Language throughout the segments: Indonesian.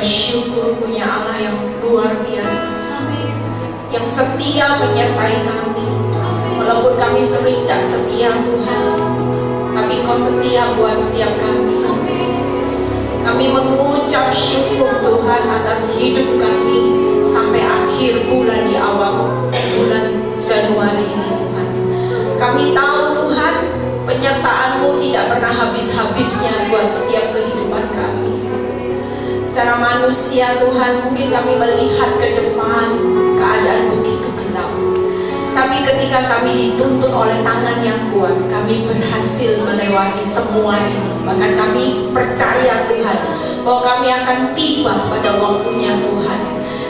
bersyukur punya Allah yang luar biasa, yang setia menyertai kami. Walaupun kami sering tak setia Tuhan, tapi Kau setia buat setiap kami. Kami mengucap syukur Tuhan atas hidup kami sampai akhir bulan di awal bulan Januari ini Tuhan. Kami tahu Tuhan, penyertaan-Mu tidak pernah habis-habisnya buat setiap kehidupan kami. Secara manusia Tuhan, mungkin kami melihat ke depan keadaan begitu gelap, tapi ketika kami dituntun oleh tangan yang kuat, kami berhasil melewati semua ini. Bahkan kami percaya Tuhan bahwa kami akan tiba pada waktunya Tuhan,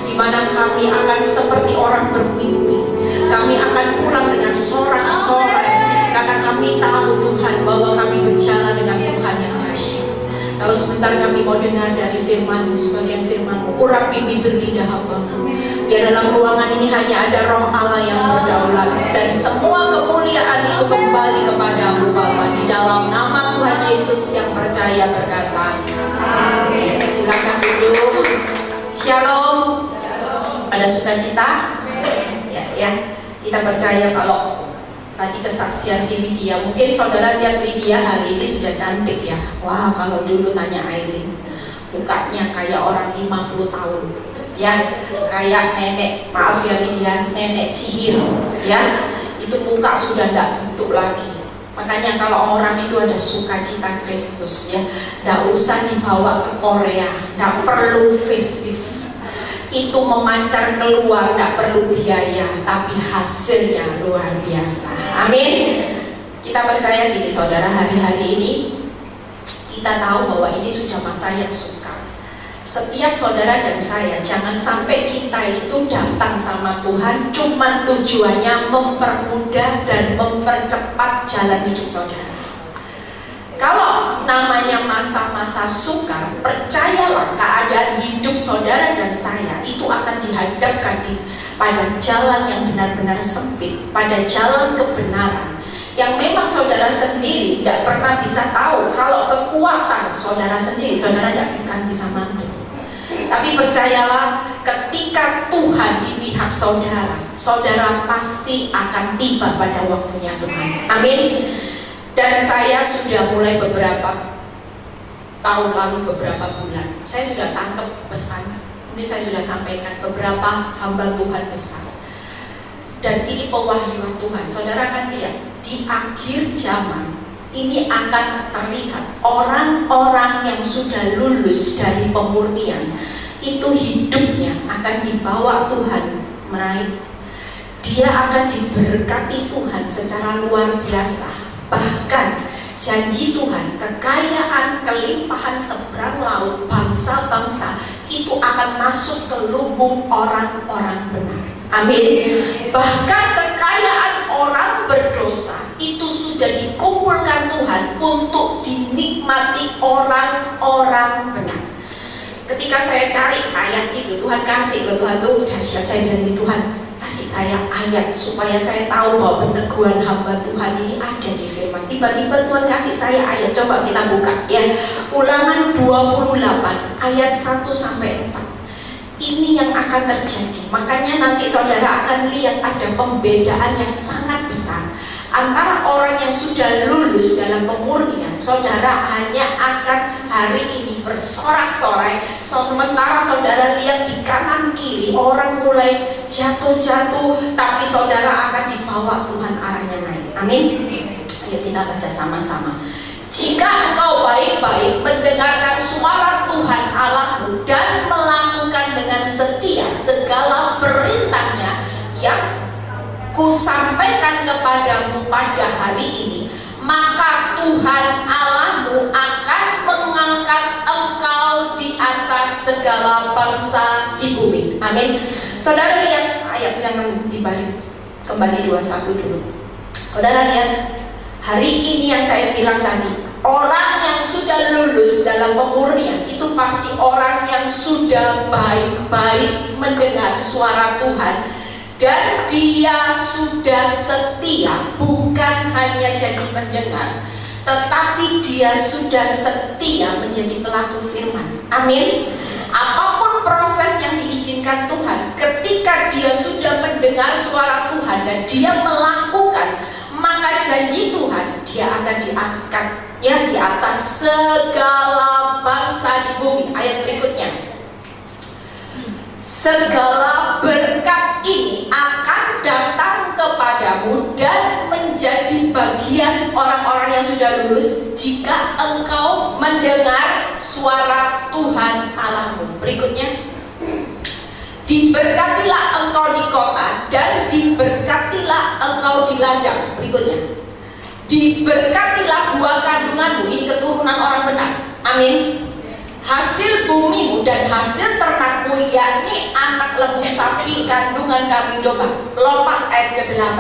di mana kami akan seperti orang bermimpi. Kami akan pulang dengan sorak-sorai, karena kami tahu Tuhan bahwa kami berjalan dengan Tuhan yang dahsyat. Kalau sebentar kami mau dengar dari firman-Mu, sebagian firman-Mu, urapi bibir lidah hamba-Mu. Biar dalam ruangan ini hanya ada Roh Allah yang berdaulat, dan semua kemuliaan itu kembali kepada-Mu Bapa. Di dalam nama Tuhan Yesus yang percaya berkata, amin. Silakan duduk. Shalom. Ada sukacita? Ya. Kita percaya kalau tadi kesaksian si Widya, mungkin saudara lihat Widya hari ini sudah cantik ya. Wah, kalau dulu tanya Aileen, mukanya kayak orang 50 tahun ya, kayak nenek, maaf ya Widya, nenek sihir ya. Itu muka sudah tidak bentuk lagi. Makanya kalau orang itu ada sukacita Kristus ya, tidak usah dibawa ke Korea, tidak perlu festif, itu memancar keluar, tidak perlu biaya, tapi hasilnya luar biasa. Amin. Kita percaya gini saudara, hari-hari ini kita tahu bahwa ini sudah masa yang sukar. Setiap saudara dan saya, jangan sampai kita itu datang sama Tuhan cuma tujuannya mempermudah dan mempercepat jalan hidup saudara. Kalau namanya masa-masa sukar, percayalah keadaan hidup saudara dan saya itu akan dihadapkan pada jalan yang benar-benar sempit, pada jalan kebenaran yang memang saudara sendiri tidak pernah bisa tahu. Kalau kekuatan saudara sendiri, saudara tidak akan bisa mampu. Tapi percayalah, ketika Tuhan di pihak saudara, saudara pasti akan tiba pada waktunya Tuhan. Amin. Dan saya sudah mulai beberapa tahun lalu, beberapa bulan, saya sudah tangkap pesan. Mungkin saya sudah sampaikan beberapa hamba Tuhan besar. Dan ini pewahyuan Tuhan. Saudara akan lihat di akhir zaman ini akan terlihat orang-orang yang sudah lulus dari pemurnian itu hidupnya akan dibawa Tuhan menaik. Dia akan diberkati Tuhan secara luar biasa. Bahkan janji Tuhan, kekayaan, kelimpahan seberang laut, bangsa-bangsa itu akan masuk ke lubung orang-orang benar. Amin. Bahkan kekayaan orang berdosa itu sudah dikumpulkan Tuhan untuk dinikmati orang-orang benar. Ketika saya cari ayat itu, Tuhan kasih ke Tuhan tuh dahsyat. Saya bilang, Tuhan kasih saya ayat supaya saya tahu bahwa peneguhan hamba Tuhan ini ada di firman. Tiba-tiba Tuhan kasih saya ayat. Coba kita buka ya, Ulangan 28 ayat 1-4. Ini yang akan terjadi. Makanya nanti saudara akan lihat ada pembedaan yang sangat besar antara orang yang sudah lulus dalam pemurnian. Saudara hanya akan hari ini bersorak-sorai, sementara saudara lihat di kanan kiri orang mulai jatuh-jatuh, tapi saudara akan dibawa Tuhan arahnya naik. Amin. Ayo kita baca sama-sama. Jika engkau baik-baik mendengarkan suara Tuhan Allahmu dan melakukan dengan setia segala perintahnya yang kusampaikan kepadamu pada hari ini, maka Tuhan Allahmu akan mengangkat engkau di atas segala bangsa di bumi. Amin. Saudara lihat ayat, jangan dibalik, kembali 21 dulu. Saudara lihat, hari ini yang saya bilang tadi, orang yang sudah lulus dalam pemurnian itu pasti orang yang sudah baik-baik mendengar suara Tuhan. Dan dia sudah setia, bukan hanya jadi pendengar, tetapi dia sudah setia menjadi pelaku firman. Amin. apapun proses yang diizinkan Tuhan, ketika dia sudah mendengar suara Tuhan dan dia melakukan, maka janji Tuhan dia akan diangkatnya di atas segala bangsa di bumi. Ayat berikutnya, segala berkat ini akan datang kepadamu dan menjadi bagian orang-orang yang sudah lulus jika engkau mendengar suara Tuhan Allahmu. Berikutnya, diberkatilah engkau di kota dan diberkatilah engkau di ladang. Berikutnya, diberkatilah buah kandunganmu. Ini keturunan orang benar. Amin. Hasil bumimu dan hasil ternakmu, yakni anak lembu sapi, kandungan kambing domba. Lompat ayat ke-8.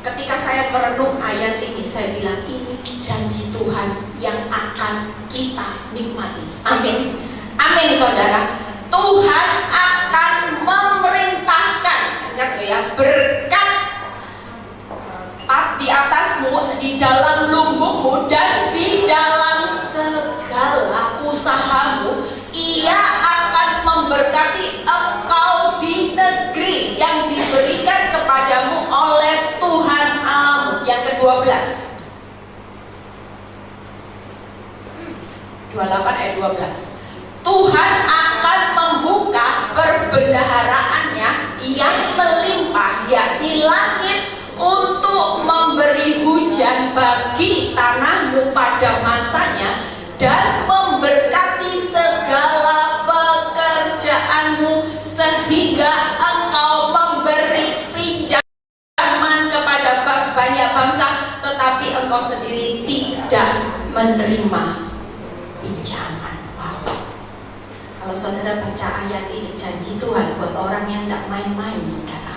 Ketika saya merenung ayat ini, saya bilang ini janji Tuhan yang akan kita nikmati. Amin. Amin saudara. Tuhan akan memerintahkan, ingat ya, berkat di atasmu, di dalam lumbungmu dan di dalam segala usahamu. Ia akan memberkati engkau di negeri yang diberikan kepadamu oleh Tuhan Allahmu. Yang ke-12, 28 ayat 12. Tuhan akan membuka perbendaharaannya yang melimpah, yakni langit, untuk memberi hujan bagi tanahmu pada masanya dan memberkati segala pekerjaanmu, sehingga engkau memberi pinjaman kepada banyak bangsa, tetapi engkau sendiri tidak menerima pinjaman. Wow. Kalau saudara baca ayat ini, janji Tuhan buat orang yang tidak main-main, saudara.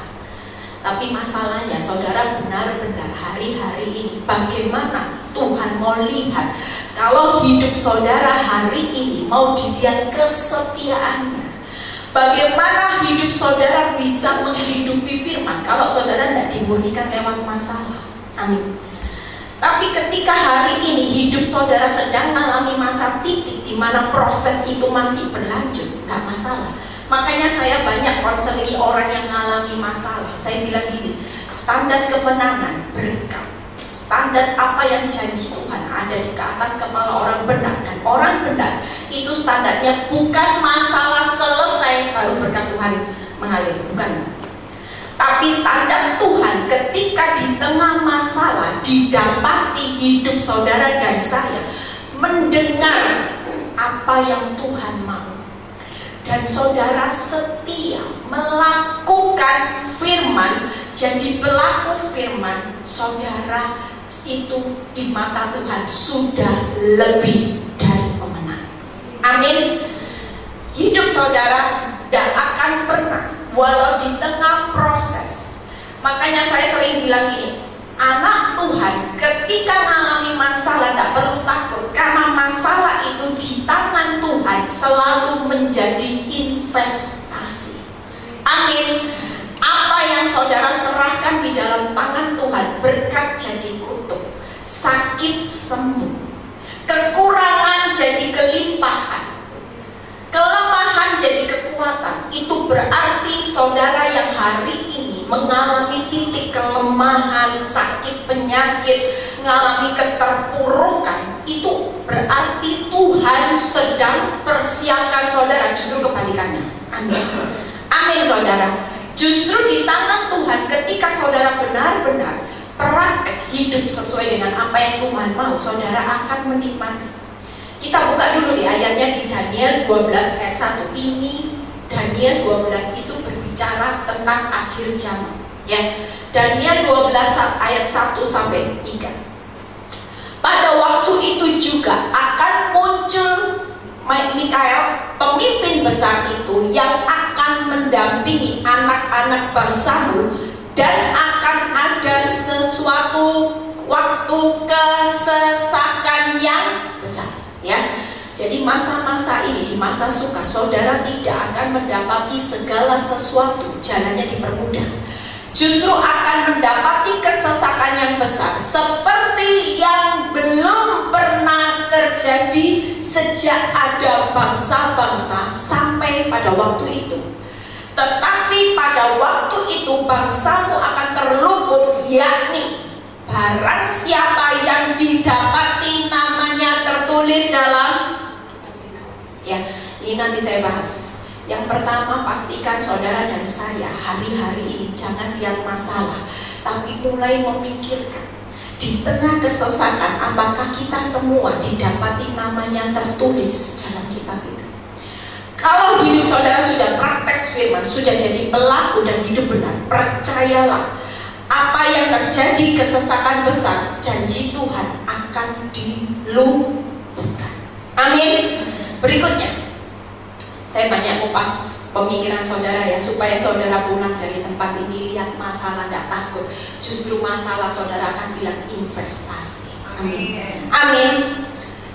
Tapi masalahnya, saudara benar-benar hari-hari ini bagaimana Tuhan mau lihat kalau hidup saudara hari ini mau dilihat kesetiaannya. Bagaimana hidup saudara bisa menghidupi firman kalau saudara tidak dimurnikan lewat masalah. Amin. Tapi ketika hari ini hidup saudara sedang mengalami masa titik di mana proses itu masih berlanjut, nggak masalah. Makanya saya banyak konseling orang yang mengalami masalah. Saya bilang gini, standar kemenangan berkat, standar apa yang janji Tuhan ada di atas kepala orang benar. Dan orang benar itu standarnya bukan masalah selesai baru berkat Tuhan mengalir, bukan. Tapi standar Tuhan ketika di tengah masalah didapati hidup saudara dan saya mendengar apa yang Tuhan mau, dan saudara setia melakukan firman, jadi pelaku firman, saudara itu di mata Tuhan sudah lebih dari pemenang. Amin. Hidup saudara tidak akan pernah, walau di tengah proses. Makanya saya sering bilang ini, anak Tuhan ketika mengalami masalah tidak perlu takut, karena masalah itu di tangan Tuhan selalu menjadi investasi. Amin. Apa yang saudara serahkan di dalam tangan Tuhan, berkat jadi kutub, sakit sembuh, kekurangan jadi kelimpahan, kelemahan jadi kekuatan. Itu berarti saudara yang hari ini mengalami titik kelemahan, sakit, penyakit, mengalami keterpurukan, itu berarti Tuhan sedang persiapkan saudara, justru kebalikannya. Amin. Amin saudara. Justru di tangan Tuhan ketika saudara benar-benar praktek hidup sesuai dengan apa yang Tuhan mau, saudara akan menikmati. Kita buka dulu di ayatnya di Daniel 12 ayat 1. Ini Daniel 12 itu berbicara tentang akhir zaman, ya. Daniel 12 ayat 1 sampai 3. Pada waktu itu juga akan muncul Mikael, pemimpin besar itu, yang akan mendampingi anak-anak bangsamu, dan akan ada sesuatu waktu kesesakan yang besar, ya. Jadi masa-masa ini, di masa sukar, saudara tidak akan mendapati segala sesuatu jalannya dipermudah. Justru akan mendapati kesesakan yang besar, seperti yang belum pernah terjadi sejak ada bangsa-bangsa sampai pada waktu itu. Tetapi pada waktu itu bangsamu akan terluput, yakni barang siapa yang didapati namanya tertulis dalam, ya ini nanti saya bahas. Yang pertama, pastikan saudara dan saya hari-hari ini jangan lihat masalah, tapi mulai memikirkan di tengah kesesakan, apakah kita semua didapati namanya tertulis dalam kitab itu. Kalau hidup saudara sudah praktek firman, sudah jadi pelaku dan hidup benar, percayalah, apa yang terjadi kesesakan besar, janji Tuhan akan dilumpuhkan. Amin. Berikutnya, saya banyak kupas pemikiran saudara ya, supaya saudara pulang dari tempat ini lihat masalah gak takut, justru masalah saudara akan bilang investasi. Amin. Amin.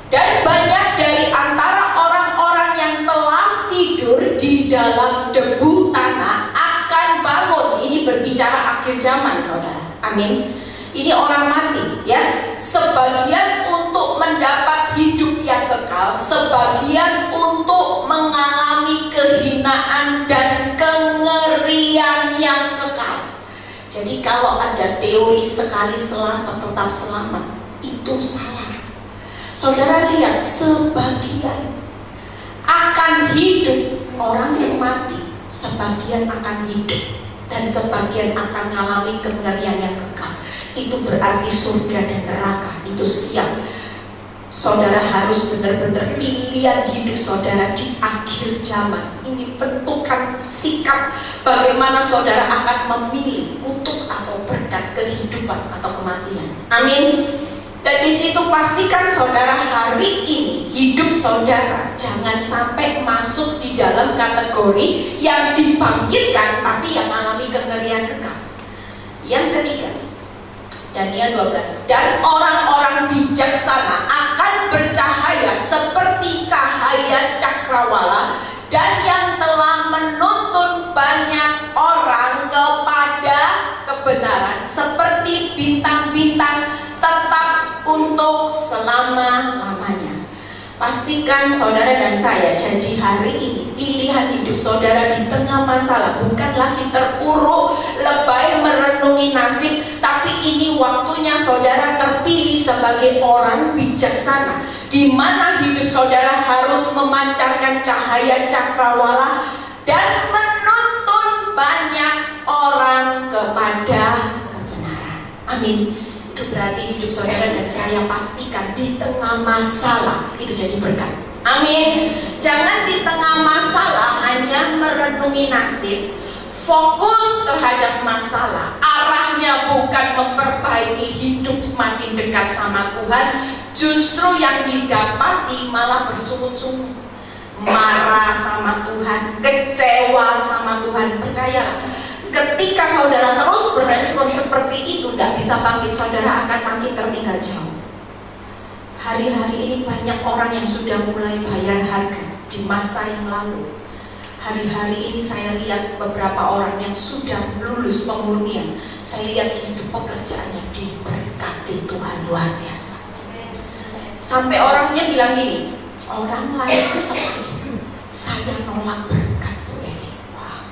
Dan banyak dari antara orang-orang yang telah tidur di dalam debu tanah akan bangun. Ini berbicara akhir zaman saudara. Amin. Ini orang mati ya. Sebagian untuk mendapat hidup yang kekal, sebagian untuk mengalami kehinaan dan kengerian yang kekal. Jadi kalau ada teori sekali selamat tetap selamat, itu salah. Saudara lihat, sebagian akan hidup, orang yang mati sebagian akan hidup dan sebagian akan mengalami kengerian yang kekal. Itu berarti surga dan neraka itu siap. Saudara harus benar-benar pilihan hidup saudara di akhir zaman. Ini bentukan sikap bagaimana saudara akan memilih kutuk atau berkat, kehidupan atau kematian. Amin. Dan di situ pastikan saudara hari ini hidup saudara jangan sampai masuk di dalam kategori yang dibangkitkan tapi yang mengalami kengerian kekal. Yang ketiga, Daniel 12, dan orang-orang bijaksana akan bercahaya seperti cahaya cakrawala, dan yang telah menuntun banyak orang kepada kebenaran seperti bintang-bintang tetap untuk selama-lamanya. Pastikan saudara dan saya jadi hari ini pilihan hidup saudara di tengah masalah bukan lagi terpuruk lebay merenungi nasib, tapi ini waktunya saudara terpilih sebagai orang bijaksana, di mana hidup saudara harus memancarkan cahaya cakrawala dan menuntun banyak orang kepada kebenaran. Amin. Itu berarti hidup saudara dan saya pastikan di tengah masalah itu jadi berkat. Amin. Jangan di tengah masalah hanya merenungi nasib, fokus terhadap masalah. Arahnya bukan memperbaiki hidup makin dekat sama Tuhan, justru yang didapati malah bersungut-sungut, marah sama Tuhan, kecewa sama Tuhan. Percayalah, ketika saudara terus berespon seperti itu, tidak bisa bangkit, saudara akan makin tertinggal jauh. Hari-hari ini banyak orang yang sudah mulai bayar harga di masa yang lalu. Hari-hari ini saya lihat beberapa orang yang sudah lulus pemurnian. Saya lihat hidup pekerjaannya diberkati Tuhan luar biasa. Sampai orangnya bilang gini, orang lain sepi, saya nolak berkat ini. Wah,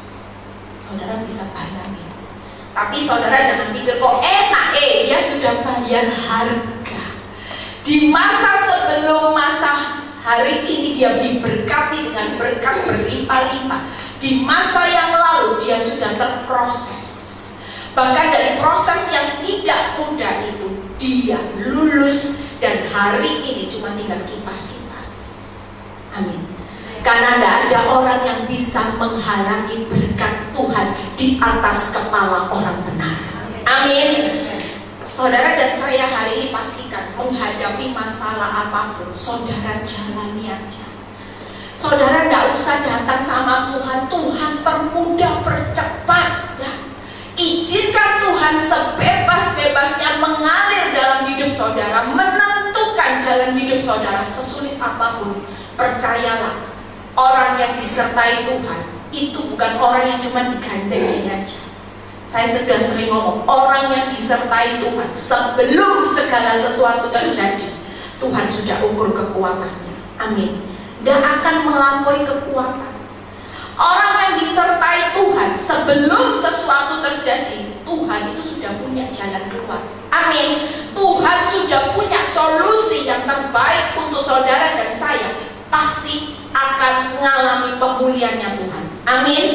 saudara bisa bayangin. Tapi saudara jangan pikir kok enak, dia sudah bayar harga. Di masa sebelum masa hari ini dia diberkati dengan berkat berlimpah-limpah. Di masa yang lalu dia sudah terproses. Bahkan dari proses yang tidak mudah itu dia lulus, dan hari ini cuma tinggal kipas-kipas. Amin. Karena tidak ada orang yang bisa menghalangi berkat Tuhan di atas kepala orang benar. Amin. Saudara dan saya hari ini pastikan menghadapi masalah apapun, saudara jalani aja. Saudara tidak usah datang sama Tuhan, Tuhan permudah, percepat ya. Izinkan Tuhan sebebas-bebasnya mengalir dalam hidup saudara, menentukan jalan hidup saudara sesulit apapun. Percayalah, orang yang disertai Tuhan itu bukan orang yang cuma digandeng aja. Saya sudah sering ngomong, orang yang disertai Tuhan sebelum segala sesuatu terjadi, Tuhan sudah ukur kekuatannya. Amin. Dan akan melampaui kekuatan. Orang yang disertai Tuhan sebelum sesuatu terjadi, Tuhan itu sudah punya jalan keluar. Amin. Tuhan sudah punya solusi yang terbaik untuk saudara dan saya. Pasti akan mengalami pemulihannya Tuhan. Amin.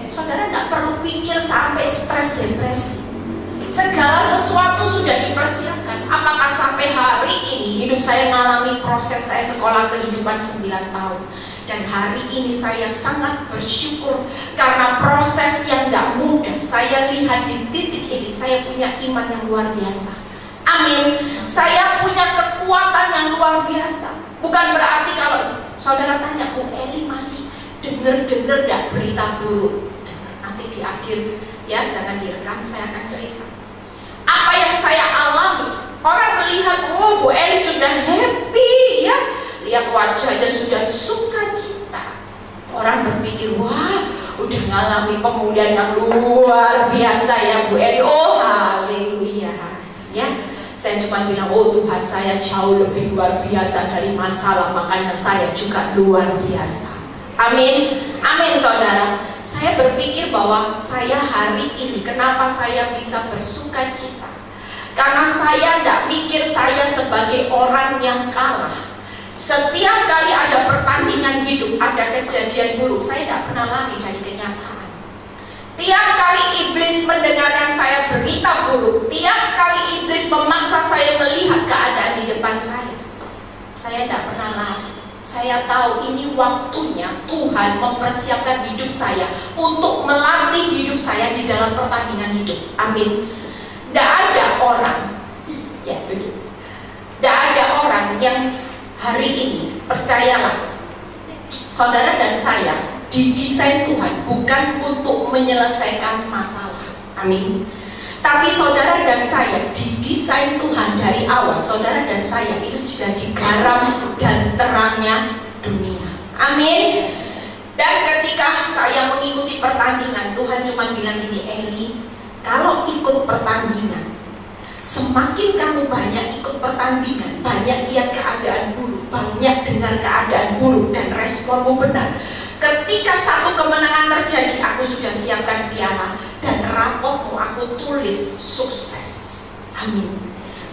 Saudara tidak perlu pikir sampai stres depresi. Segala sesuatu sudah dipersiapkan. Apakah sampai hari ini hidup saya mengalami proses saya sekolah kehidupan 9 tahun. Dan hari ini saya sangat bersyukur karena proses yang tidak mudah. Saya lihat di titik ini saya punya iman yang luar biasa. Amin. Saya punya kekuatan yang luar biasa. Bukan berarti kalau saudara tanya, Bu Eli masih dengar-dengar tidak berita buruk. Nanti di akhir ya, jangan direkam, saya akan cerita apa yang saya alami. Orang melihat, oh Bu Eli sudah happy ya, lihat wajahnya sudah sukacita. Orang berpikir, wah udah ngalami pemulihan yang luar biasa ya Bu Eli. Oh haleluya ya. Saya cuma bilang, oh Tuhan saya jauh lebih luar biasa dari masalah, makanya saya juga luar biasa. Amin. Amin saudara. Saya berpikir bahwa saya hari ini, kenapa saya bisa bersuka cita? Karena saya tidak mikir saya sebagai orang yang kalah. Setiap kali ada pertandingan hidup, ada kejadian buruk, saya tidak pernah lari dari kenyataan. Tiap kali iblis mendengarkan saya berita buruk, tiap kali iblis memaksa saya melihat keadaan di depan saya tidak pernah lari. Saya tahu ini waktunya Tuhan mempersiapkan hidup saya untuk melatih hidup saya di dalam pertandingan hidup. Amin. Tidak ada orang, ya duduk. Tidak ada orang yang hari ini, percayalah, saudara dan saya didesain Tuhan bukan untuk menyelesaikan masalah. Amin. Tapi saudara dan saya didesain Tuhan dari awal. Saudara dan saya itu jadi garam dan terangnya dunia. Amin. Dan ketika saya mengikuti pertandingan, Tuhan cuma bilang gini, Eli, kalau ikut pertandingan, semakin kamu banyak ikut pertandingan, banyak lihat keadaan buruk, banyak dengar keadaan buruk dan responmu benar, ketika satu kemenangan terjadi, aku sudah siapkan piala dan rapotmu aku tulis sukses. Amin.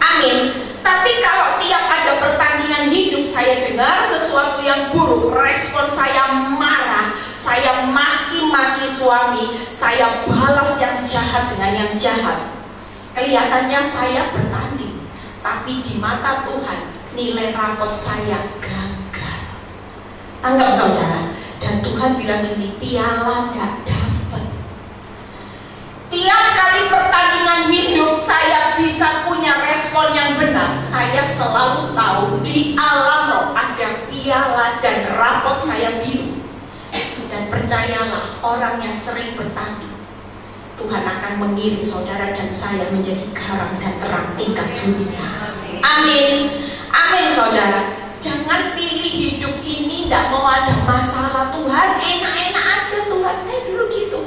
Amin. Tapi kalau tiap ada pertandingan hidup saya dengar sesuatu yang buruk, respon saya marah, saya maki-maki suami, saya balas yang jahat dengan yang jahat. Kelihatannya saya bertanding, tapi di mata Tuhan nilai rapot saya gagal. Tanggap saudara. Dan Tuhan bilang gini, piala gak dapat. Tiap kali pertandingan hidup saya bisa punya respon yang benar, saya selalu tahu di alam roh ada piala dan rapot saya biru. Dan percayalah, orang yang sering bertanding, Tuhan akan mengirim saudara dan saya menjadi garam dan terang tingkat dunia. Amin. Amin saudara. Jangan pilih hidup ini tidak mau ada masalah. Tuhan enak-enak aja Tuhan. Saya dulu gitu.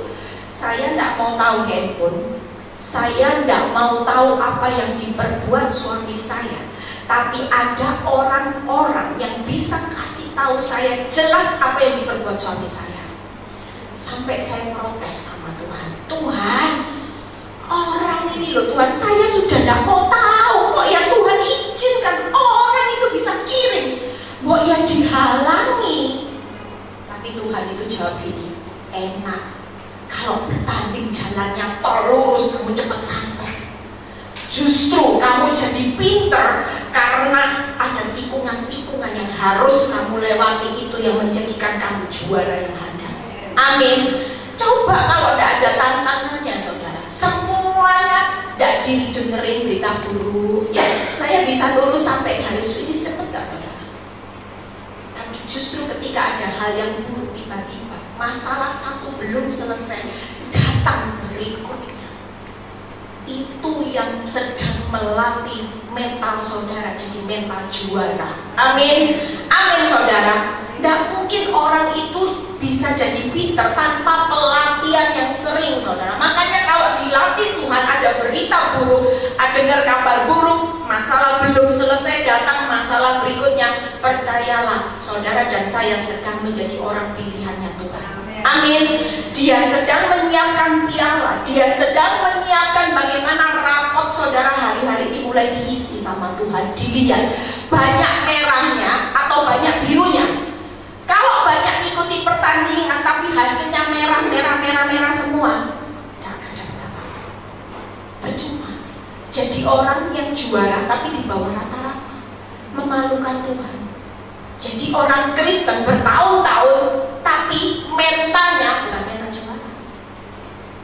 Saya tidak mau tahu handphone. Saya tidak mau tahu apa yang diperbuat suami saya. Tapi ada orang-orang yang bisa kasih tahu saya jelas apa yang diperbuat suami saya. Sampai saya protes sama Tuhan. Tuhan, orang ini loh Tuhan, saya sudah tidak mau tahu kok ya Tuhan izinkan orang itu bisa kirim. Kok ya dihalangi. Tapi Tuhan itu jawab gini, enak. Kalau bertanding jalannya terus kamu cepat sampai. Justru kamu jadi pinter karena ada tikungan-tikungan yang harus kamu lewati, itu yang menjadikan kamu juara yang handal. Amin. Coba kalau tidak ada tantangannya saudara, semuanya tidak didengerin berita buruk ya, saya bisa lurus sampai garis finish cepet gak saudara? Tapi justru ketika ada hal yang buruk tiba-tiba, masalah satu belum selesai, datang berikutnya, itu yang sedang melatih mental saudara jadi mental juara. Amin. Amin saudara. Tidak mungkin orang itu bisa jadi pinter tanpa pelatihan yang sering saudara. Makanya kalau dilatih Tuhan, ada berita buruk, ada dengar kabar buruk, masalah belum selesai, datang masalah berikutnya. Percayalah, saudara dan saya sedang menjadi orang pilihannya Tuhan. Amin. Dia sedang menyiapkan piala, dia sedang menyiapkan bagaimana rapot saudara hari-hari ini mulai diisi sama Tuhan. Dilihat banyak merahnya atau banyak birunya. Kalau banyak ikuti pertandingan tapi hasilnya merah semua, tidak akan dapat apa-apa. Percuma. Jadi orang yang juara tapi di bawah rata-rata, memalukan Tuhan. Jadi orang Kristen bertahun-tahun tapi mentalnya bukan mental juara.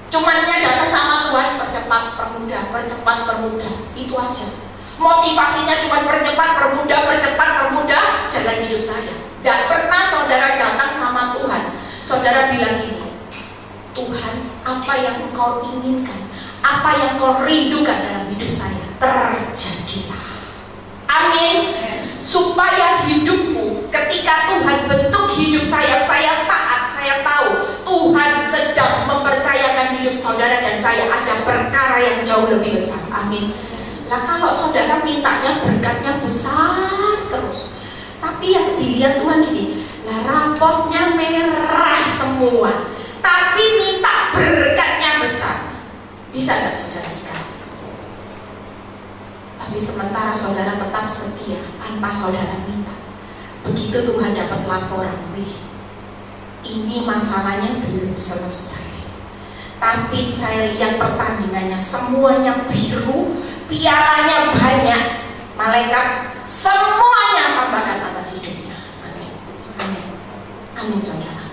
Cumannya datang sama Tuhan, percepat, permudah, itu aja. Motivasinya cuma percepat, permudah jalan hidup saya. Tidak pernah saudara datang sama Tuhan, saudara bilang gini, Tuhan, apa yang Engkau inginkan, apa yang Kau rindukan dalam hidup saya, terjadilah. Amin. Supaya hidupku, ketika Tuhan bentuk hidup saya taat, saya tahu Tuhan sedang mempercayakan hidup saudara dan saya ada perkara yang jauh lebih besar. Amin. Lah kalau saudara mintanya berkatnya besar terus, tapi yang dilihat Tuhan gini, lah rapotnya merah semua, tapi minta berkatnya besar, bisa gak saudara dikasih? Tapi sementara saudara tetap setia tanpa saudara minta, begitu Tuhan dapat laporan, wih, ini masalahnya belum selesai, tapi saya lihat pertandingannya semuanya biru, pialanya banyak, malaikat semuanya tambahkan atas hidupnya. Amin. Amin. Amin saudara.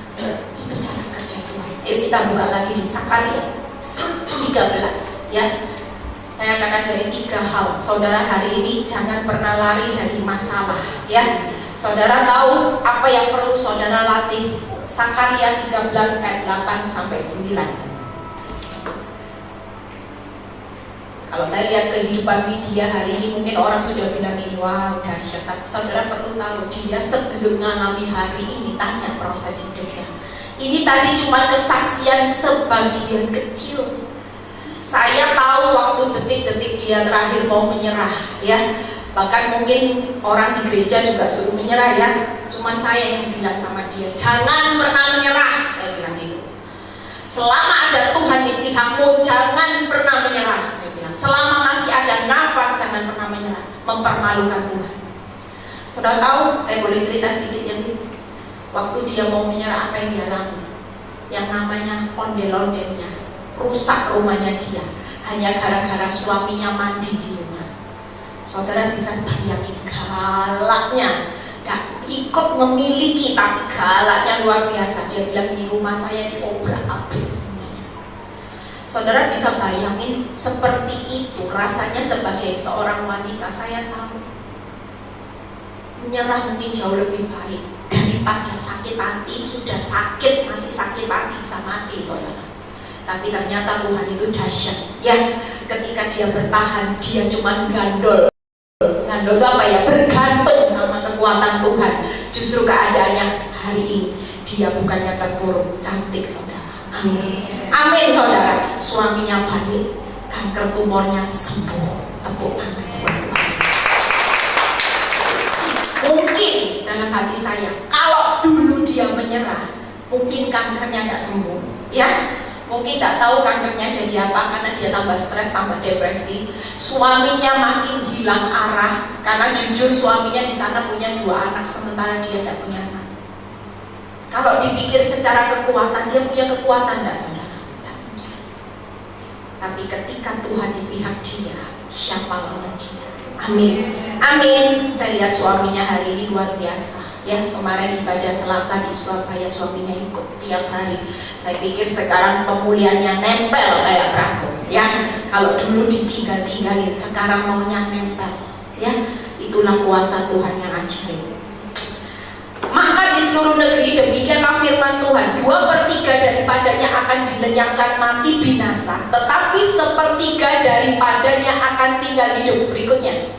Itu cara kerja Tuhan. Yuk kita buka lagi di Sakaria 13 ya. Saya akan ajari 3 hal. Saudara hari ini jangan pernah lari dari masalah ya. Saudara tahu apa yang perlu saudara latih. Sakaria 13 ayat 8 sampai 9. Kalau saya lihat kehidupan Lydia hari ini, mungkin orang sudah bilang ini, wow dahsyat. Tapi saudara perlu tahu, dia sebelum mengalami hari ini, tanya proses hidupnya. Ini tadi cuma kesaksian sebagian kecil. Saya tahu waktu detik-detik dia terakhir mau menyerah, ya. Bahkan mungkin orang di gereja juga suruh menyerah, ya. Cuman saya yang bilang sama dia, jangan pernah menyerah. Saya bilang gitu. Selama ada Tuhan di pihakmu, jangan pernah menyerah. Saya bilang, selama masih ada nafas, jangan pernah menyerah. Mempermalukan Tuhan. Saudara tahu, saya boleh cerita sedikit yang ini. Waktu dia mau menyerah, apa yang dia lakukan? Yang namanya ondel-ondelnya. Rusak rumahnya dia hanya gara-gara suaminya mandi di rumah. Saudara bisa bayangin galaknya, gak ikut memiliki tapi galaknya luar biasa. Dia bilang di rumah saya diobrak-abrik semuanya. Saudara bisa bayangin seperti itu rasanya sebagai seorang wanita. Saya tahu menyerah mungkin jauh lebih baik daripada sakit hati. Sudah sakit masih sakit hati bisa mati saudara. Tapi ternyata Tuhan itu dahsyat ya. Ketika dia bertahan, dia cuma gandol. Gandol itu apa ya? Bergantung sama kekuatan Tuhan. Justru keadaannya hari ini dia bukannya terpuruk, cantik saudara. Amin. Amin saudara. Suaminya balik, kanker tumornya sembuh. Tepuk tangan buat Tuhan. Mungkin dalam hati saya, kalau dulu dia menyerah, mungkin kankernya tidak sembuh ya. Mungkin tidak tahu kankernya jadi apa, karena dia tambah stres, tambah depresi. Suaminya makin hilang arah, karena jujur suaminya di sana punya 2 anak, sementara dia tidak punya anak. Kalau dipikir secara kekuatan, dia punya kekuatan tidak saudara? Tidak punya. Tapi ketika Tuhan di pihak dia, siapa lawan dia? Amin. Amin. Saya lihat suaminya hari ini luar biasa. Ya, kemarin ibadah Selasa di Surabaya suaminya ikut tiap hari. Saya pikir sekarang pemulihannya nempel kayak Prago. Ya, kalau dulu ditinggal-tinggalin, sekarang maunya nempel. Ya, itulah kuasa Tuhan yang ajaib. Maka di seluruh negeri demikianlah firman Tuhan, 2/3 daripadanya akan dilenyapkan mati binasa, tetapi 1/3 daripadanya akan tinggal hidup. Berikutnya,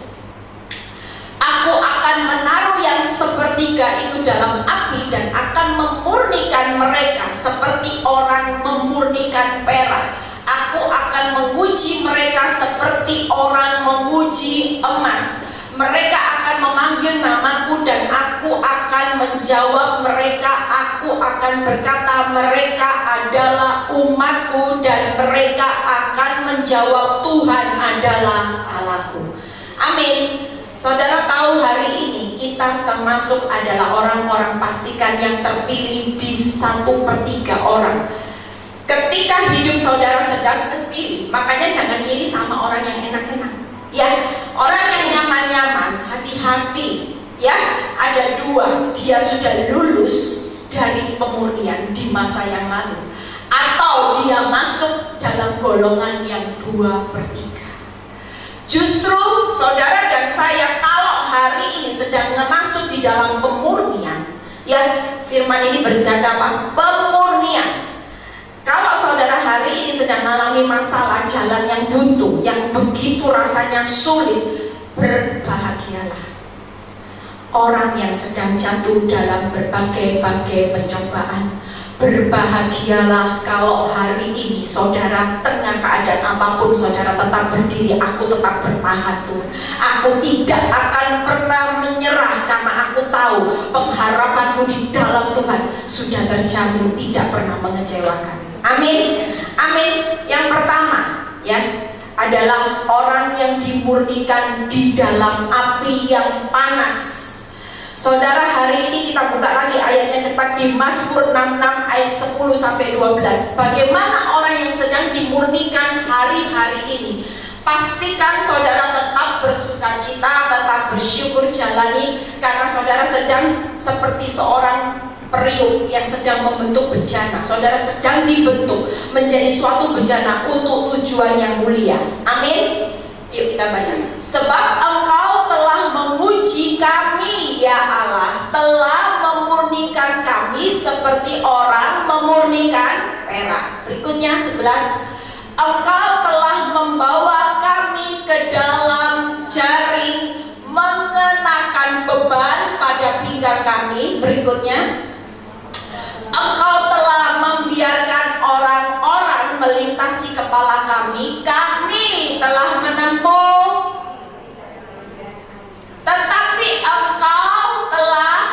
aku akan menaruh yang 1/3 itu dalam api dan akan memurnikan mereka seperti orang memurnikan perak. Aku akan menguji mereka seperti seperti orang memuji emas. Mereka akan memanggil namaku dan aku akan menjawab mereka. Aku akan berkata mereka adalah umatku dan mereka akan menjawab Tuhan adalah Allahku. Amin. Saudara tahu hari ini kita termasuk adalah orang-orang pastikan yang terpilih di 1/3 orang. Ketika hidup saudara sedang terpilih, makanya jangan pilih sama orang yang enak-enak. Ya, orang yang nyaman-nyaman, hati-hati. Ya, ada 2, dia sudah lulus dari pemurnian di masa yang lalu, atau dia masuk dalam golongan yang 2/3. Justru saudara dan saya kalau hari ini sedang masuk di dalam pemurnian, ya firman ini berkata apa? Pemurnian. Kalau saudara hari ini sedang mengalami masalah jalan yang buntu, yang begitu rasanya sulit, berbahagialah. Orang yang sedang jatuh dalam berbagai-bagai pencobaan, berbahagialah kalau hari ini saudara tengah keadaan apapun saudara tetap berdiri. Aku tetap bertahan Tuhan. Aku tidak akan pernah menyerah karena aku tahu pengharapanku di dalam Tuhan sudah terjamin, tidak pernah mengecewakan. Amin. Amin. Yang pertama ya adalah orang yang dimurnikan di dalam api yang panas. Saudara, hari ini kita buka lagi ayatnya cepat di Mazmur 66 ayat 10-12. Bagaimana orang yang sedang dimurnikan hari-hari ini? Pastikan saudara tetap bersukacita, tetap bersyukur jalani, karena saudara sedang seperti seorang periuk yang sedang membentuk bencana. Saudara sedang dibentuk menjadi suatu bencana untuk tujuan yang mulia. Amin. Yuk kita baca. Sebab Engkau telah memuji kami ya Allah, telah memurnikan kami seperti orang memurnikan perak. Berikutnya 11. Engkau telah membawa kami ke dalam jaring, mengenakan beban pada pinggang kami. Berikutnya, Engkau telah membiarkan orang-orang melintasi kepala kami. Kami telah menempuh, tetapi Engkau telah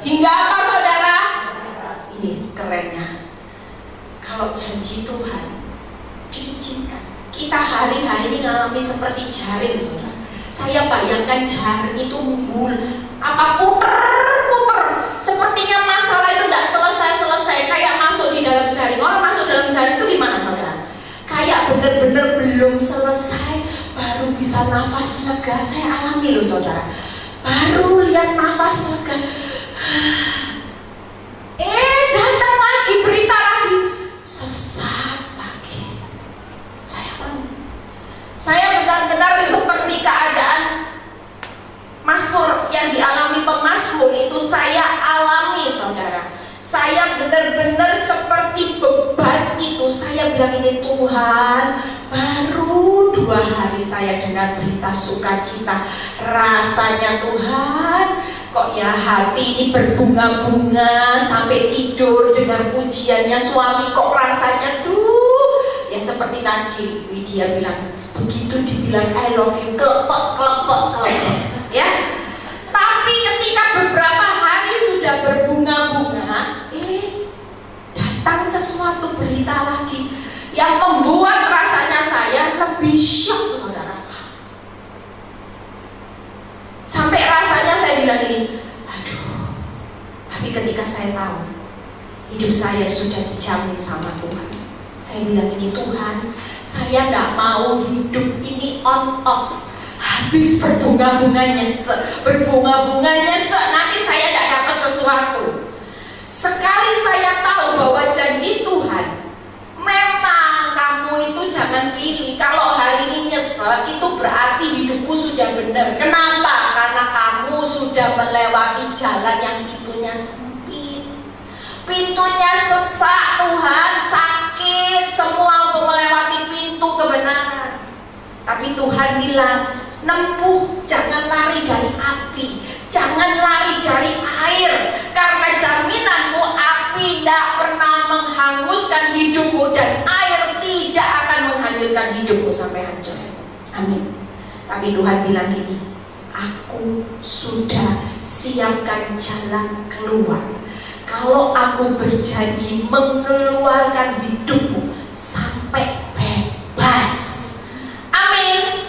hingga apa saudara? Ini kerennya. Kalau janji Tuhan diizinkan, kita hari-hari ini mengalami seperti jaring saudara. Saya bayangkan jaring itu puter. Sepertinya masalah itu tidak selesai-selesai. Kayak masuk di dalam jaring. Orang masuk dalam jaring itu gimana saudara? Kayak benar-benar belum selesai, baru bisa nafas lega. Saya alami loh saudara. Baru lihat nafas lega, datang lagi berita lagi, sesak lagi. Saya benar-benar seperti keadaan Mazmur yang dialami pemazmur itu saya alami saudara. Saya benar-benar seperti beban itu. Saya bilang ini Tuhan, baru 2 hari saya dengar berita sukacita. Rasanya Tuhan, kok ya hati ini berbunga-bunga sampai tidur dengar pujiannya suami, kok rasanya ya seperti tadi Widya bilang, begitu dibilang I love you, klepek ya. Tapi ketika beberapa hari sudah berbunga-bunga, datang sesuatu berita lagi yang membuat rasanya saya lebih shock saudara. Sampai rasanya saya bilang ini, aduh. Tapi ketika saya tahu hidup saya sudah dijamin sama Tuhan, saya bilang ini Tuhan, saya gak mau hidup ini on off. Habis berbunga-bunga nyesek, nanti saya gak dapat sesuatu. Sekali saya tahu bahwa janji Tuhan, memang kamu itu jangan pilih. Kalau hari ini nyesek, itu berarti hidupmu sudah benar. Kenapa? Karena kamu sudah melewati jalan yang pintunya sempit, pintunya sesak Tuhan, sakit semua untuk melewati pintu kebenaran. Tapi Tuhan bilang, nempuh, jangan lari dari api, jangan lari dari air, karena jaminanmu api tidak pernah menghanguskan hidupmu dan air tidak akan menghanyutkan hidupmu sampai hancur. Amin. Tapi Tuhan bilang gini, aku sudah siapkan jalan keluar. Kalau aku berjanji mengeluarkan hidupmu sampai bebas. Amin.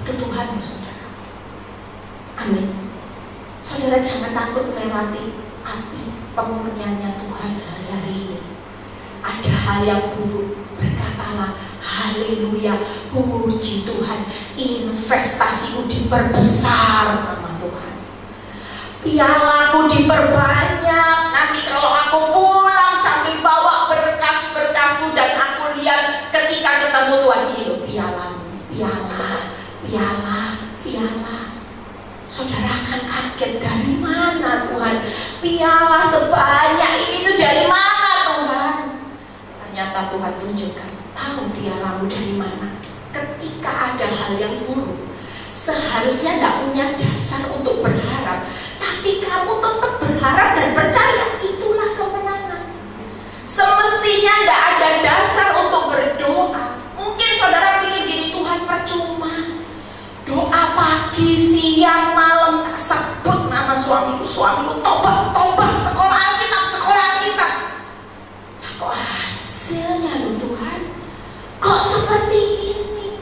Itu Tuhan, saudara. Amin. Saudara jangan takut melewati api pemurniannya Tuhan hari-hari ini. Ada hal yang buruk, berkatalah haleluya, puji Tuhan, investasiku diperbesar sama Tuhan, pialaku diperbanyak. Nanti kalau aku pulang sambil bawa berkas-berkasku dan aku lihat ketika ketemu Tuhan, ini loh pialamu, piala. Saudara akan kaget, dari mana Tuhan? Piala sebanyak ini tuh dari mana Tuhan? Ternyata Tuhan tunjukkan, tahu pialamu dari mana. Ketika ada hal yang buruk, seharusnya tidak punya dasar untuk berharap, tapi kamu tetap berharap dan percaya, itulah kemenangan. Semestinya tidak ada dasar untuk berdoa. Mungkin saudara pikir gini, Tuhan percuma doa pagi, siang, malam, tak sebut nama suamiku, tobat, sekolah Alkitab. Lah kok hasilnya loh Tuhan, kok seperti ini?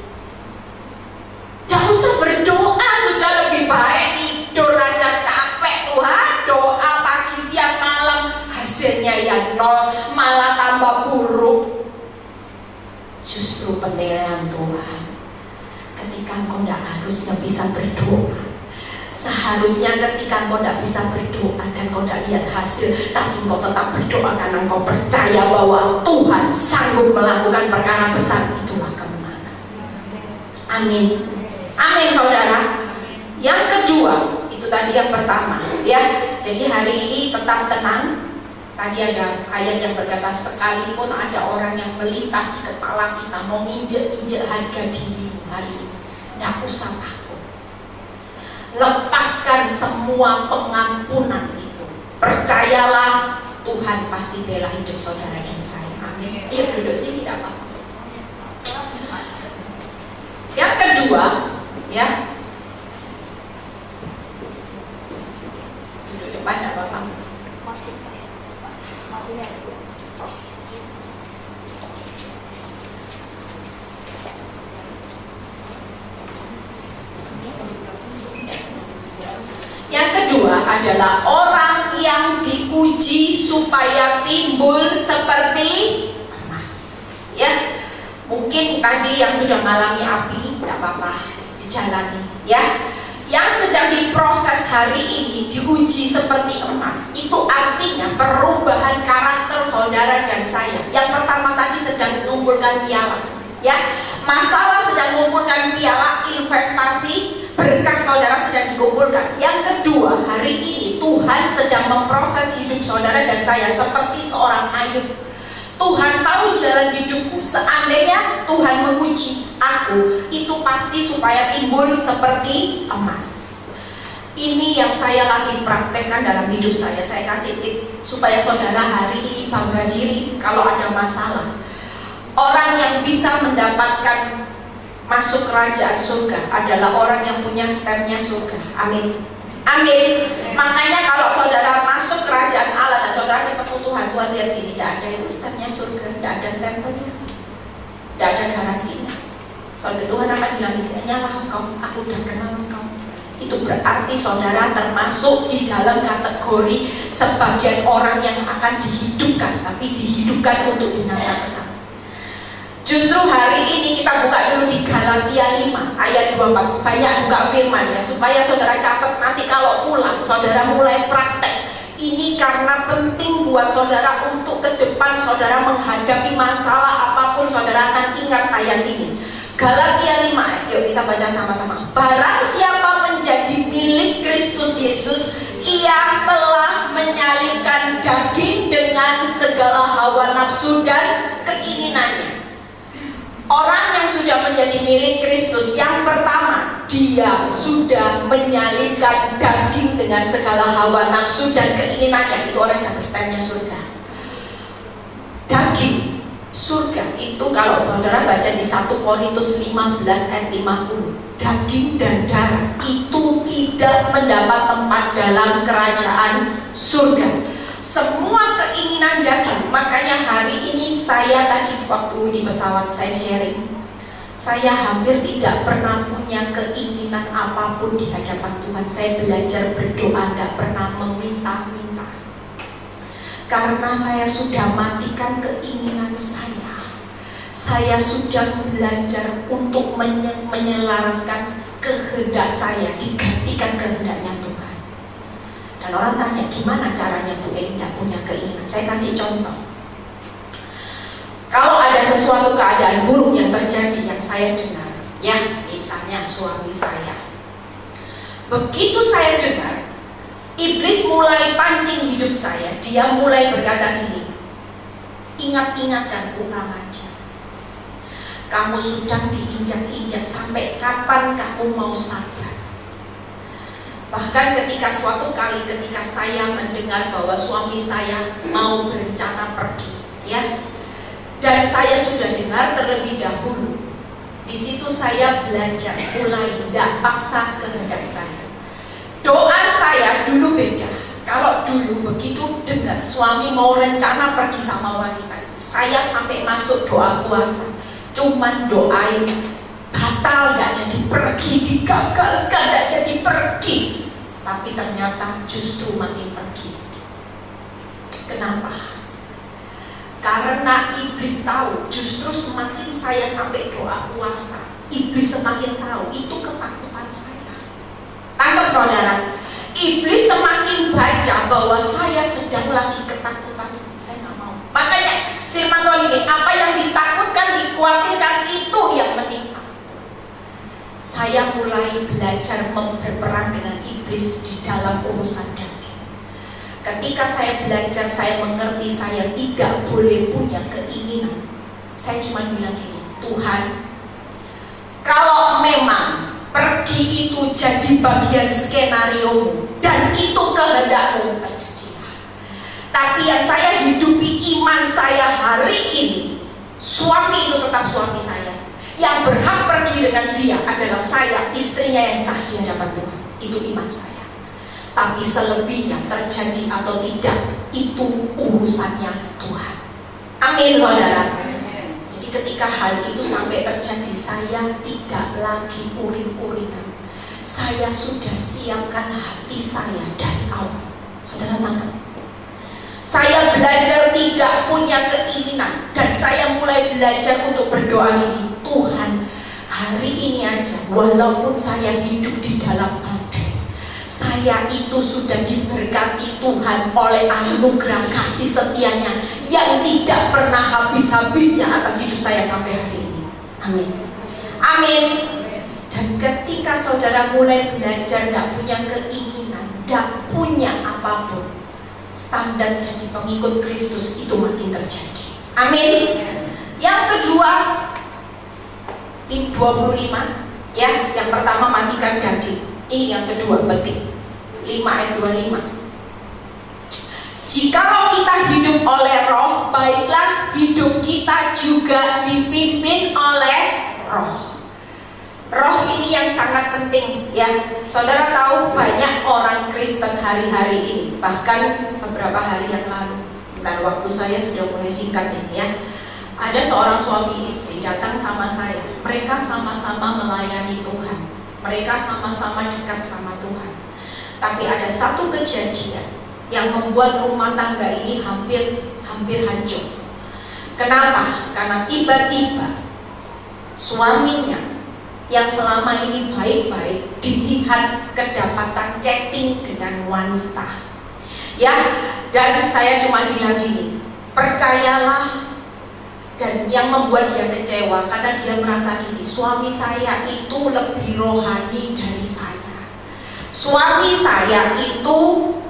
Tidak usah berdoa, sudah lebih baik tidur aja, capek Tuhan. Doa pagi, siang, malam, hasilnya ya nol, malah tambah buruk. Justru penilaian Tuhan, ketika engkau tidak harusnya bisa berdoa, seharusnya ketika engkau tidak bisa berdoa dan engkau tidak lihat hasil, tapi engkau tetap berdoa karena engkau percaya bahwa Tuhan sanggup melakukan perkara besar, itulah kemenangan. Amin. Amin saudara. Yang kedua, itu tadi yang pertama ya. Jadi hari ini tetap tenang. Tadi ada ayat yang berkata, sekalipun ada orang yang melintasi kepala kita, mau nginjek-injek harga diri hari ini, tidak usah takut. Lepaskan semua pengampunan itu. Percayalah, Tuhan pasti bela hidup saudara dan saya. Amin. Iya, duduk sini tidak apa-apa. Yang kedua, ya, duduk depan tidak apa-apa. Yang kedua adalah orang yang diuji supaya timbul seperti emas. Ya, mungkin tadi yang sudah mengalami api, tidak apa-apa, dijalani. Ya, yang sedang diproses hari ini diuji seperti emas. Itu artinya perubahan karakter saudara dan saya. Yang pertama tadi sedang mengumpulkan piala. Ya, masalah sedang mengumpulkan piala, investasi, berkas saudara sedang dikumpulkan. Yang kedua, hari ini Tuhan sedang memproses hidup saudara dan saya seperti seorang Ayub. Tuhan tahu jalan hidupku. Seandainya Tuhan menguji aku, itu pasti supaya timbul seperti emas. Ini yang saya lagi praktekkan dalam hidup saya. Saya kasih tip supaya saudara hari ini bangga diri kalau ada masalah. Orang yang bisa mendapatkan masuk kerajaan surga adalah orang yang punya stempnya surga. Amin. Amin. Makanya kalau saudara masuk kerajaan Allah dan saudara ketemu Tuhan, Tuhan lihat gini, tidak ada itu stempnya surga, tidak ada stempelnya, tidak ada garansinya. Soalnya Tuhan akan bilang, nyalah engkau, aku udah kenal engkau. Itu berarti saudara termasuk di dalam kategori sebagian orang yang akan dihidupkan, tapi dihidupkan untuk binasa kekal. Justru hari ini kita buka dulu di Galatia 5 ayat 24. Banyak buka firman ya, supaya saudara catat nanti kalau pulang saudara mulai praktek. Ini karena penting buat saudara untuk ke depan saudara menghadapi masalah apapun, saudara akan ingat ayat ini. Galatia 5, yuk kita baca sama-sama. Barang siapa menjadi milik Kristus Yesus, ia telah menyalibkan daging dengan segala hawa nafsu dan keinginannya. Orang yang sudah menjadi milik Kristus, yang pertama, dia sudah menyalibkan daging dengan segala hawa nafsu dan keinginannya. Itu orang yang dapat stempnya surga. Daging Surga itu kalau saudara baca di 1 Korintus 15 ayat 50, daging dan darah itu tidak mendapat tempat dalam kerajaan surga. Semua keinginan daging. Makanya hari ini saya tadi waktu di pesawat saya sharing, saya hampir tidak pernah punya keinginan apapun di hadapan Tuhan. Saya belajar berdoa, tidak pernah meminta-minta, karena saya sudah matikan keinginan saya. Saya sudah belajar untuk menyelaraskan kehendak saya digantikan kehendaknya Tuhan. Dan orang tanya, gimana caranya Bu Eni tidak punya keinginan? Saya kasih contoh. Kalau ada sesuatu keadaan buruk yang terjadi yang saya dengar, ya misalnya suami saya, begitu saya dengar, iblis mulai pancing hidup saya. Dia mulai berkata gini, ingat-ingatkan ulang aja, kamu sudah diinjak-injak, sampai kapan kamu mau sabar? Bahkan ketika suatu kali ketika saya mendengar bahwa suami saya mau berencana pergi, ya, dan saya sudah dengar terlebih dahulu, di situ saya belajar mulai tidak paksa kehendak saya. Doa saya dulu beda. Kalau dulu begitu dengar suami mau rencana pergi sama wanita itu, saya sampai masuk doa puasa, cuman doain batal, tidak jadi pergi, digagalkan, tidak jadi pergi. Tapi ternyata justru makin pergi. Kenapa? Karena iblis tahu, justru semakin saya sampai doa puasa, iblis semakin tahu itu ketakutan saya. Tangkap saudara, iblis semakin baca bahwa saya sedang lagi ketakutan. Saya nggak mau. Makanya firman Tuhan ini, apa yang ditakutkan, dikhawatirkan, itu yang menimpa. Saya mulai belajar berperang dengan iblis di dalam urusan daging. Ketika saya belajar, saya mengerti saya tidak boleh punya keinginan. Saya cuma bilang gini, Tuhan, kalau memang pergi itu jadi bagian skenario dan itu kehendakmu, terjadilah. Tapi yang saya hidupi iman saya hari ini, suami itu tetap suami saya. Yang berhak pergi dengan dia adalah saya, istrinya yang sah di hadapan Tuhan. Itu iman saya. Tapi selebihnya terjadi atau tidak, itu urusannya Tuhan. Amin saudara. Jadi ketika hal itu sampai terjadi, saya tidak lagi uring-uringan. Saya sudah siapkan hati saya dari awal. Saudara tangkap? Saya belajar tidak punya keinginan, dan saya mulai belajar untuk berdoa gini, Tuhan, hari ini aja, walaupun saya hidup di dalam badai, saya itu sudah diberkati Tuhan oleh anugerah kasih setianya yang tidak pernah habis-habisnya atas hidup saya sampai hari ini. Amin. Amin. Dan ketika saudara mulai belajar tidak punya keinginan, tidak punya apapun, standar jadi pengikut Kristus itu makin terjadi. Amin. Yang kedua, di 25, ya, yang pertama matikan daging. Ini yang kedua penting. 5 ayat 25. Jikalau kita hidup oleh roh, baiklah hidup kita juga dipimpin oleh roh. Roh ini yang sangat penting, ya. Saudara tahu banyak orang Kristen hari-hari ini, bahkan beberapa hari yang lalu, bukan waktu saya sudah mulai singkat ini, ya. Ada seorang suami istri datang sama saya. Mereka sama-sama melayani Tuhan. Mereka sama-sama dekat sama Tuhan. Tapi ada satu kejadian yang membuat rumah tangga ini hampir hancur. Kenapa? Karena tiba-tiba suaminya yang selama ini baik-baik dilihat kedapatan chatting dengan wanita. Ya, dan saya cuma bilang gini, percayalah. Dan yang membuat dia kecewa karena dia merasa gini, suami saya itu lebih rohani dari saya. Suami saya itu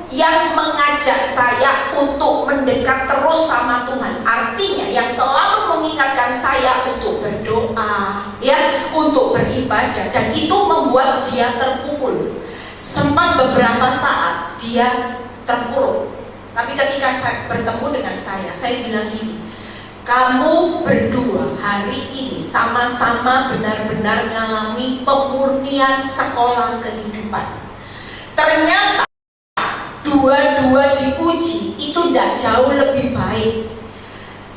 yang mengajak saya untuk mendekat terus sama Tuhan. Artinya yang selalu mengingatkan saya untuk berdoa, ya, untuk beribadah, dan itu membuat dia terpukul. Sempat beberapa saat dia terpuruk. Tapi ketika saya bertemu dengan saya bilang gini, kamu berdua hari ini sama-sama benar-benar mengalami pemurnian sekolah kehidupan. Ternyata dua-dua diuji itu tidak jauh lebih baik.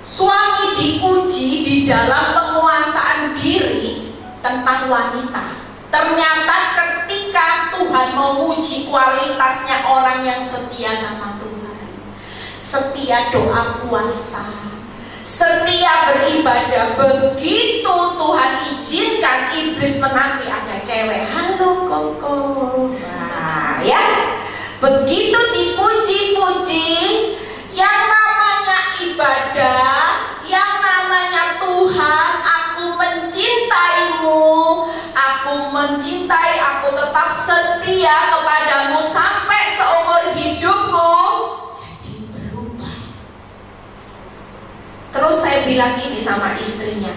Suami diuji di dalam penguasaan diri tentang wanita. Ternyata ketika Tuhan menguji kualitasnya orang yang setia sama Tuhan, setia doa puasa, setia beribadah, begitu Tuhan izinkan iblis menanti ada cewek, halo koko, nah ya, begitu dipuji-puji, yang namanya ibadah, yang namanya Tuhan, aku mencintaimu, aku mencintai, aku tetap setia kepadamu sampai seumur hidupku. Jadi berubah. Terus saya bilang ini sama istrinya,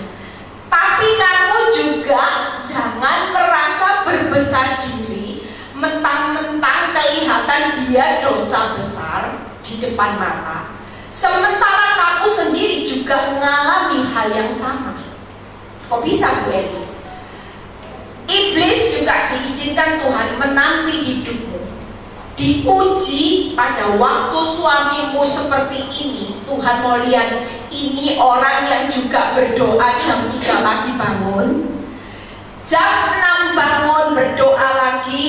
tapi kamu juga jangan merasa berbesar diri, mentang-mentang kelihatan dia dosa besar di depan mata, sementara kamu sendiri juga mengalami hal yang sama. Kok bisa Bu Eni? Iblis juga diizinkan Tuhan menampi hidupmu, diuji pada waktu suamimu seperti ini. Tuhan mau lihat, ini orang yang juga berdoa jam 3 pagi bangun, jam 6 bangun berdoa lagi,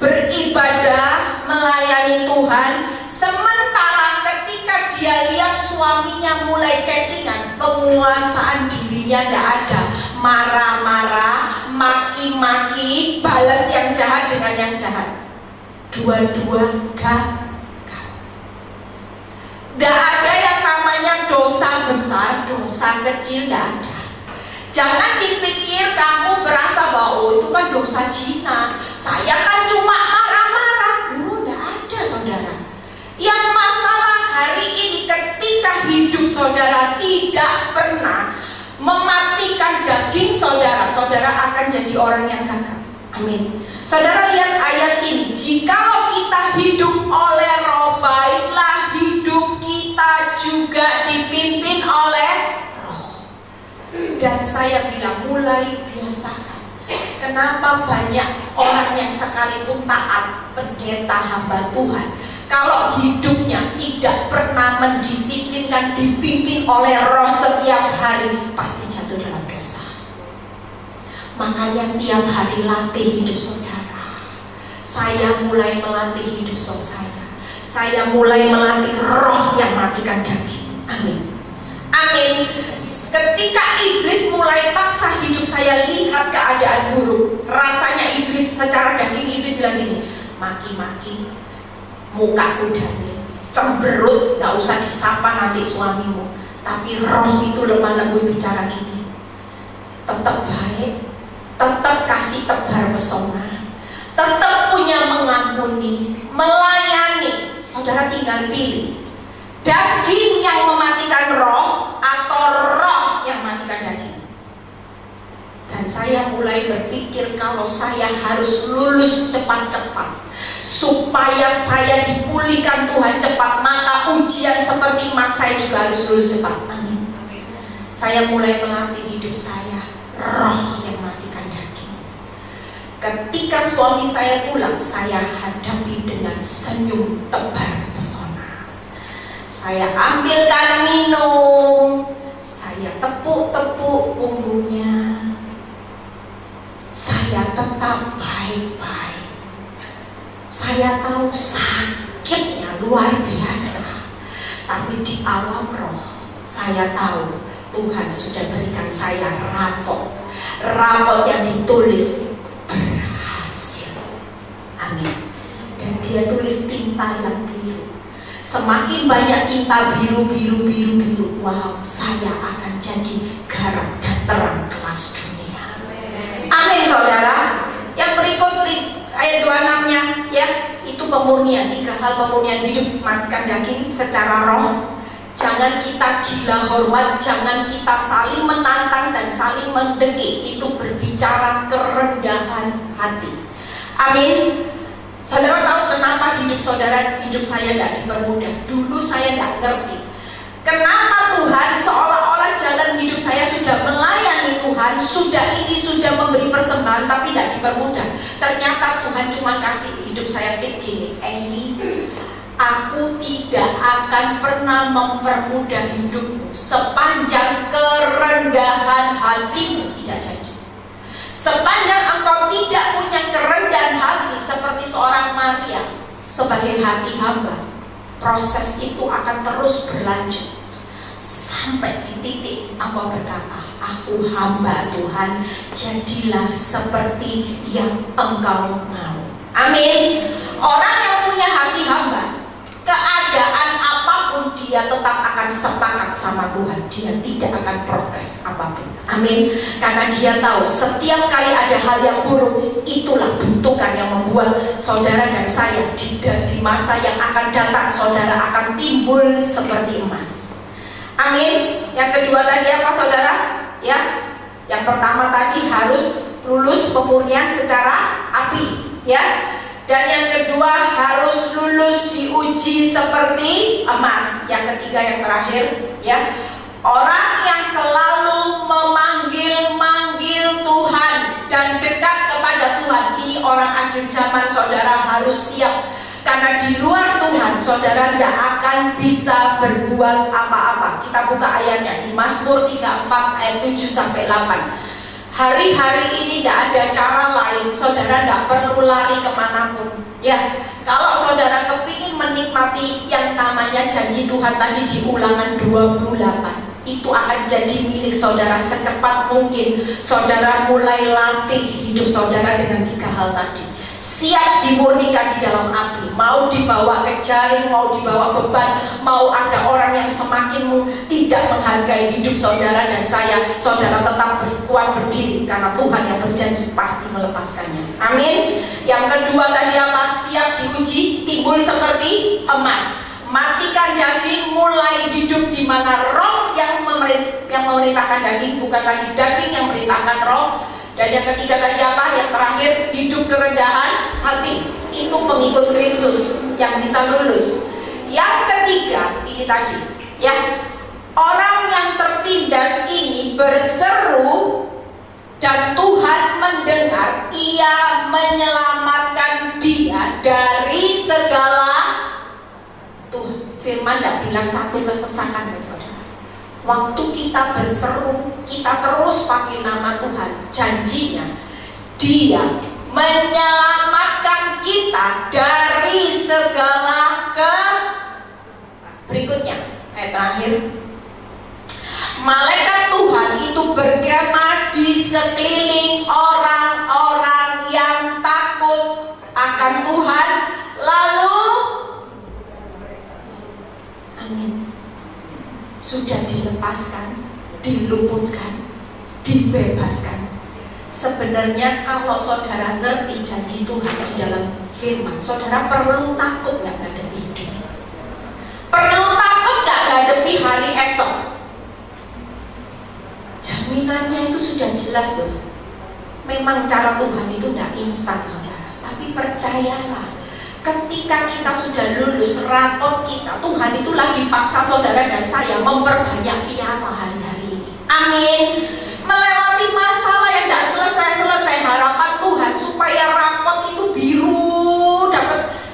beribadah, melayani Tuhan. Sementara ketika dia lihat suaminya mulai chattingan, penguasaan dirinya tidak ada, marah-marah, maki-maki, balas yang jahat dengan yang jahat. Dua-dua gagal. Tidak ada yang namanya dosa besar, dosa kecil, tidak ada. Jangan dipikir kamu berasa bahwa oh itu kan dosa Cina, saya kan cuma marah-marah. Tidak ada saudara. Yang masalah hari ini ketika hidup saudara tidak pernah mematikan daging saudara, saudara akan jadi orang yang gagal. Amin. Saudara lihat ayat ini, jikalau kita hidup oleh Roh, baiklah hidup kita juga dipimpin oleh Roh. Dan saya bilang mulai biasakan. Kenapa banyak orang yang sekalipun taat, pendeta, hamba Tuhan, kalau hidupnya tidak pernah mendisiplinkan, dipimpin oleh Roh setiap hari, pasti jatuh dalam dosa. Makanya tiap hari latih hidup saudara. Saya mulai melatih hidup saya. Saya mulai melatih roh yang matikan daging. Amin. Amin. Ketika iblis mulai paksa hidup saya, lihat keadaan buruk, rasanya iblis secara daging, iblis bilang gini, maki-maki, mukaku dangil, cemberut, gak usah disapa nanti suamimu. Tapi roh itu lemah lembut bicara gini, tetap baik, tetap kasih tebar pesona, tetap punya mengampuni, melayani. Saudara tinggal pilih, daging yang mematikan roh atau roh yang mematikan daging. Dan saya mulai berpikir kalau saya harus lulus cepat-cepat supaya saya dipulihkan Tuhan cepat, maka ujian seperti Mas saya juga harus lulus cepat. Amin. Saya mulai melatih hidup saya, roh yang matikan daging. Ketika suami saya pulang, saya hadapi dengan senyum tebar pesona. Saya ambilkan minum, saya tepuk-tepuk punggungnya. Saya tetap baik-baik. Saya tahu sakitnya luar biasa, tapi di alam roh saya tahu Tuhan sudah berikan saya rapot yang ditulis berhasil. Amin. Dan dia tulis tinta yang biru. Semakin banyak tinta biru, wow, saya akan jadi garam dan terang kelas dunia. Amin saudara. Yang berikut ayat 26-nya ya, itu pemurnian, 3 hal pemurnian hidup, matikan daging secara roh. Jangan kita gila hormat, jangan kita saling menantang dan saling mendengki. Itu berbicara kerendahan hati. Amin. Saudara tahu kenapa hidup saya tidak dipermudah? Dulu saya tidak ngerti. Kenapa Tuhan seolah-olah jalan hidup saya sudah melayani Tuhan, sudah memberi persembahan tapi tidak dipermudah. Ternyata Tuhan cuma kasih hidup saya tip gini, Andy, aku tidak akan pernah mempermudah hidupmu sepanjang kerendahan hatimu tidak jadi. Sepanjang engkau tidak punya kerendahan hati seperti seorang Maria sebagai hati hamba, proses itu akan terus berlanjut sampai di titik engkau berkata, aku hamba Tuhan, jadilah seperti yang engkau mau. Amin. Orang yang punya hati hamba, keadaan apapun dia tetap akan sepakat sama Tuhan. Dia tidak akan protes apapun. Amin. Karena dia tahu setiap kali ada hal yang buruk, itulah bentukan yang membuat saudara dan saya di masa yang akan datang, saudara akan timbul seperti emas. Amin. Yang kedua tadi apa saudara? Ya, yang pertama tadi harus lulus pemurnian secara api, ya. Dan yang kedua harus lulus diuji seperti emas. Yang ketiga yang terakhir, ya, orang yang selalu memanggil Tuhan dan dekat kepada Tuhan. Ini orang akhir zaman, saudara harus siap. Karena di luar Tuhan, saudara tidak akan bisa berbuat apa-apa. Kita buka ayatnya di Mazmur 34 ayat 7-8. Hari-hari ini tidak ada cara lain, saudara tidak perlu lari kemanapun. Ya, kalau saudara kepingin menikmati yang namanya janji Tuhan tadi di Ulangan 28, itu akan jadi milik saudara secepat mungkin. Saudara mulai latih hidup saudara dengan 3 hal tadi. Siap dimurnikan di dalam api, mau dibawa ke jaring, mau dibawa beban, mau ada orang yang semakin tidak menghargai hidup saudara dan saya, saudara tetap kuat berdiri karena Tuhan yang berjanji pasti melepaskannya. Amin. Yang kedua tadi apa? Siap diuji, timbul seperti emas. Matikan daging, mulai hidup di mana roh yang memerintahkan daging, bukan lagi daging yang memerintahkan roh. Dan yang ketiga tadi apa? Yang terakhir, hidup kerendahan hati. Itu pengikut Kristus yang bisa lulus. Yang ketiga, ini tadi, ya, orang yang tertindas ini berseru dan Tuhan mendengar, ia menyelamatkan dia dari segala. Tuh, firman tidak bilang satu kesesakan, saudara. Waktu kita berseru, kita terus pakai nama Tuhan, janjinya Dia menyelamatkan kita dari segala berikutnya, ayat terakhir. Malaikat Tuhan itu bergema di sekeliling orang-orang yang takut akan Tuhan, lalu amin, sudah dilepaskan, diluputkan, dibebaskan. Sebenarnya kalau saudara ngerti janji Tuhan di dalam firman, saudara perlu takut gak hadapi hidup? Perlu takut gak hadapi hari esok? Jaminannya itu sudah jelas loh. Memang cara Tuhan itu gak instan saudara, tapi percayalah, ketika kita sudah lulus rapot kita, Tuhan itu lagi paksa saudara dan saya memperbanyak piala hari-hari ini. Amin. Melewati masalah yang tidak selesai-selesai, harapan Tuhan supaya rapot itu biru,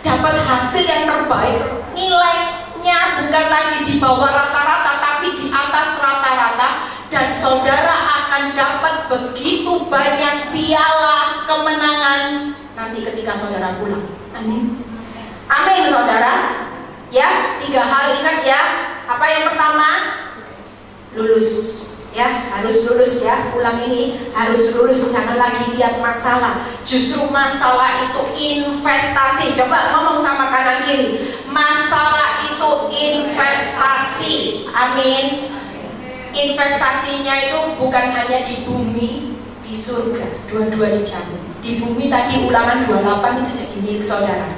dapat hasil yang terbaik. Nilainya bukan lagi di bawah rata-rata, tapi di atas rata-rata. Dan saudara akan dapat begitu banyak piala kemenangan nanti ketika saudara pulang. Amin. Amin saudara. Ya, 3 hal ingat ya. Apa yang pertama? Lulus. Ya, harus lulus ya. Ulang ini harus lulus. Jangan lagi lihat masalah. Justru masalah itu investasi. Coba ngomong sama kanan kiri. Masalah itu investasi. Amin. Investasinya itu bukan hanya di bumi, di surga. Dua-dua dijamin. Di bumi tadi Ulangan 28 itu jadi milik saudara.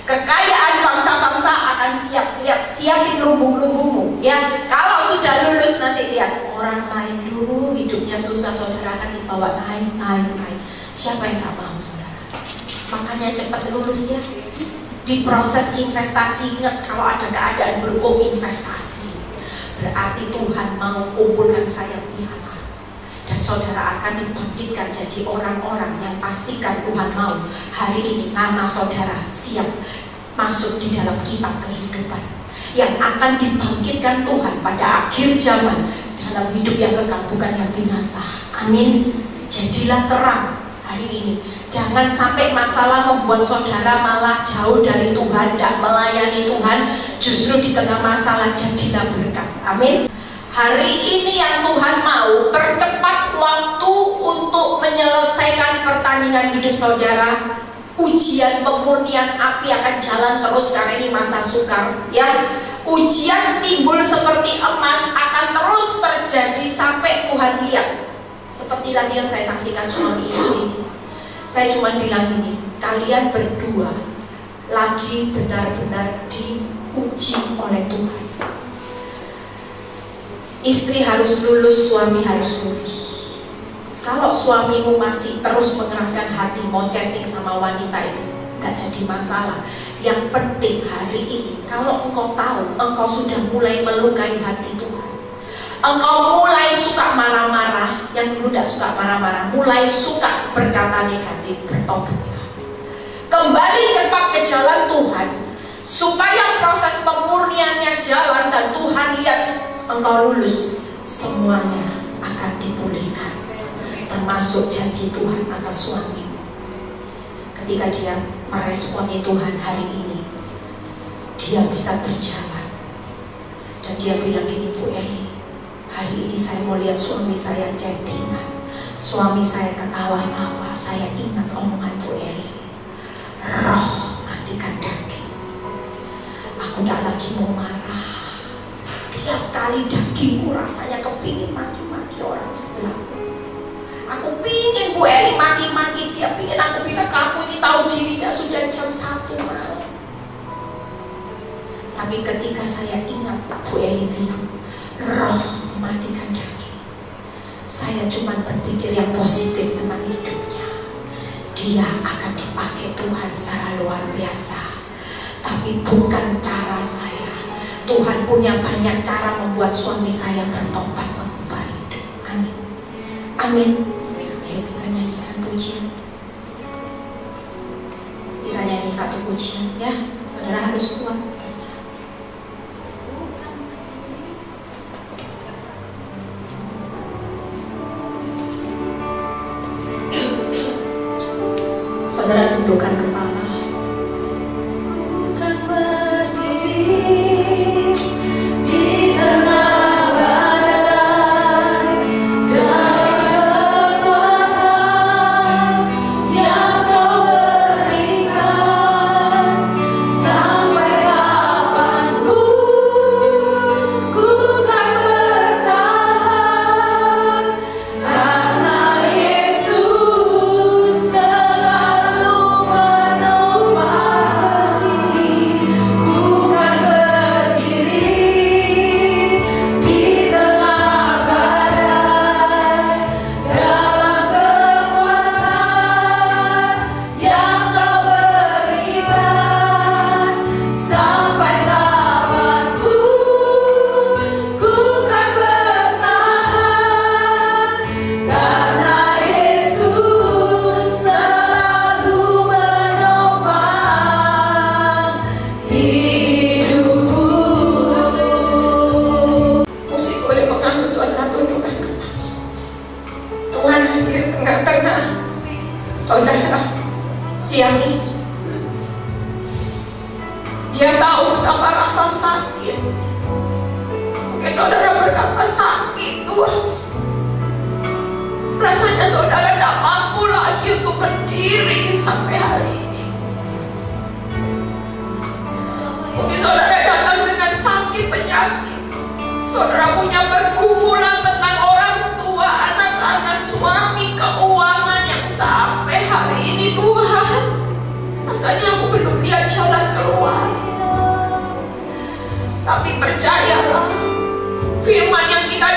Kekayaan bangsa-bangsa akan siap. Lihat, siapin lumbung-lumbungmu ya. Kalau sudah lulus nanti lihat orang lain dulu hidupnya susah, saudara akan dibawa naik. Siapa yang gak mau saudara? Makanya cepat lulus ya. Di proses investasi ingat, kalau ada keadaan berupa investasi, berarti Tuhan mau kumpulkan saya piala. Dan saudara akan dibangkitkan jadi orang-orang yang pastikan Tuhan mau hari ini nama saudara siap masuk di dalam kitab kehidupan, yang akan dibangkitkan Tuhan pada akhir zaman dalam hidup yang kekal, bukan yang binasa. Amin. Jadilah terang hari ini. Jangan sampai masalah membuat saudara malah jauh dari Tuhan dan melayani Tuhan. Justru di tengah masalah jadilah berkat. Amin. Hari ini yang Tuhan mau percepat waktu untuk menyelesaikan pertandingan hidup saudara. Ujian pemurnian api akan jalan terus karena ini masa sukar, ya. Ujian timbul seperti emas akan terus terjadi sampai Tuhan lihat. Seperti tadi yang saya saksikan suami istri ini. Saya cuma bilang ini, kalian berdua lagi benar-benar diuji oleh Tuhan. Istri harus lulus, suami harus lulus. Kalau suamimu masih terus mengeraskan hati mau chatting sama wanita itu, gak jadi masalah. Yang penting hari ini, kalau engkau tahu engkau sudah mulai melukai hati Tuhan, engkau mulai suka marah-marah, yang dulu gak suka marah-marah, mulai suka berkata negatif, bertobatlah. Kembali cepat ke jalan Tuhan, supaya proses pemurniannya jalan dan Tuhan lihat engkau lulus, semuanya akan dipulihkan, termasuk janji Tuhan atas suami. Ketika dia meresponi Tuhan hari ini, dia bisa berjalan. Dan dia bilang gini, Bu Eli, hari ini saya mau lihat suami saya chattingan, suami saya ketawa-tawa. Saya ingat omongan Bu Eli, roh matikan daging. Aku tidak lagi mau marah. Tiap kali dagingku rasanya kepingin maki-maki orang sebelahku. Aku pingin Bu Eli maki-maki dia, pingin aku bilang kamu ini tahu diri, dah sudah jam 1 malam. Tapi ketika saya ingat Bu Eli bilang roh matikan daging, saya cuma berpikir yang positif tentang hidupnya. Dia akan dipakai Tuhan secara luar biasa, tapi bukan cara saya. Tuhan punya banyak cara membuat suami saya bertobat mengubah hidup. Amin. Amin. Ayo kita nyanyikan pujian. Kita nyanyi satu pujian, ya. Saudara harus kuat. Saudara tundukkan kepala. Saudara siang ini, dia tahu betapa rasa sakit. Mungkin saudara berkata sakit Tuhan, rasanya saudara tidak mampu lagi untuk berdiri sampai hari ini. Mungkin saudara datang dengan sakit penyakit, saudara punya pergumulan tentang orang tua, anak-anak, suami, keuangan yang sampai hari ini Tuhan, rasanya aku belum lihat jalan keluar. Tapi percayalah, firman yang kita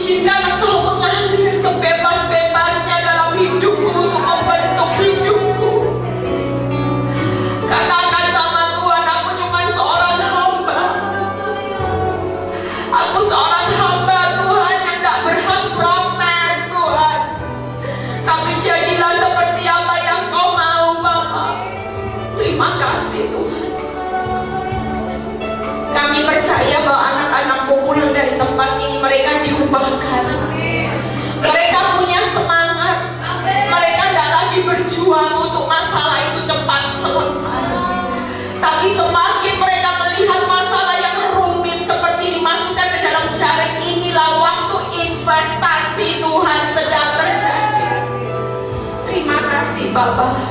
Izinkan Engkau mengalir sebebas-bebasnya dalam hidupku untuk membentuk hidupku. Katakan sama Tuhan, aku cuma seorang hamba. Aku seorang hamba Tuhan yang tak berhak protes Tuhan. Tapi jadilah seperti apa yang Kau mau Bapa. Terima kasih Tuhan. Kami percaya bahwa anak-anakmu pulang dari tempat ini, mereka diubahkan. Mereka punya semangat. Mereka tidak lagi berjuang untuk masalah itu cepat selesai. Tapi semakin mereka melihat masalah yang rumit seperti dimasukkan ke dalam jaring, inilah waktu investasi Tuhan sedang terjadi. Terima kasih Bapa.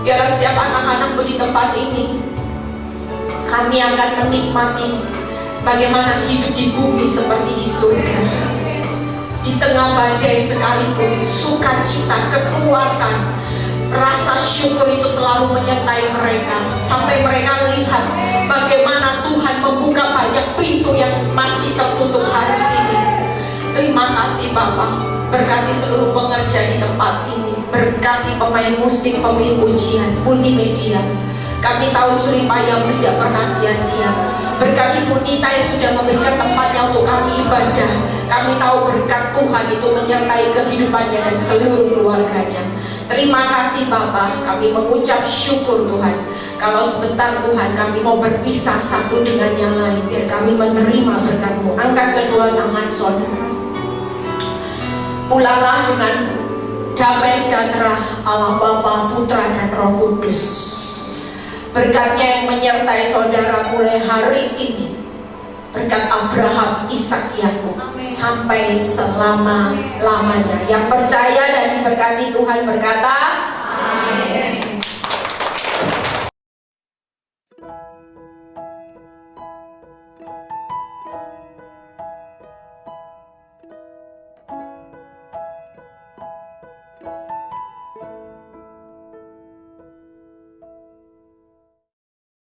Biarlah setiap anak-anakku di tempat ini, kami akan menikmati bagaimana hidup di bumi seperti di surga. Di tengah badai sekalipun, sukacita, kekuatan, rasa syukur itu selalu menyertai mereka. Sampai mereka melihat bagaimana Tuhan membuka banyak pintu yang masih tertutup hari ini. Terima kasih Bapa. Berkati seluruh pengerja di tempat ini. Berkati pemain musik, pemain pujian, multimedia. Kami tahu Suripaya tidak pernah sia-sia. Berkati Punita yang sudah memberikan tempatnya untuk kami ibadah. Kami tahu berkat Tuhan itu menyertai kehidupannya dan seluruh keluarganya. Terima kasih Bapa. Kami mengucap syukur Tuhan. Kalau sebentar Tuhan kami mau berpisah satu dengan yang lain, biar kami menerima berkat-Mu. Angkat kedua tangan saudara. Pulanglah dengan damai sejahtera Allah Bapa, Putra dan Roh Kudus. Berkatnya yang menyertai saudara mulai hari ini. Berkat Abraham, Ishak, Yakub sampai selama-lamanya. Yang percaya dan diberkati Tuhan berkata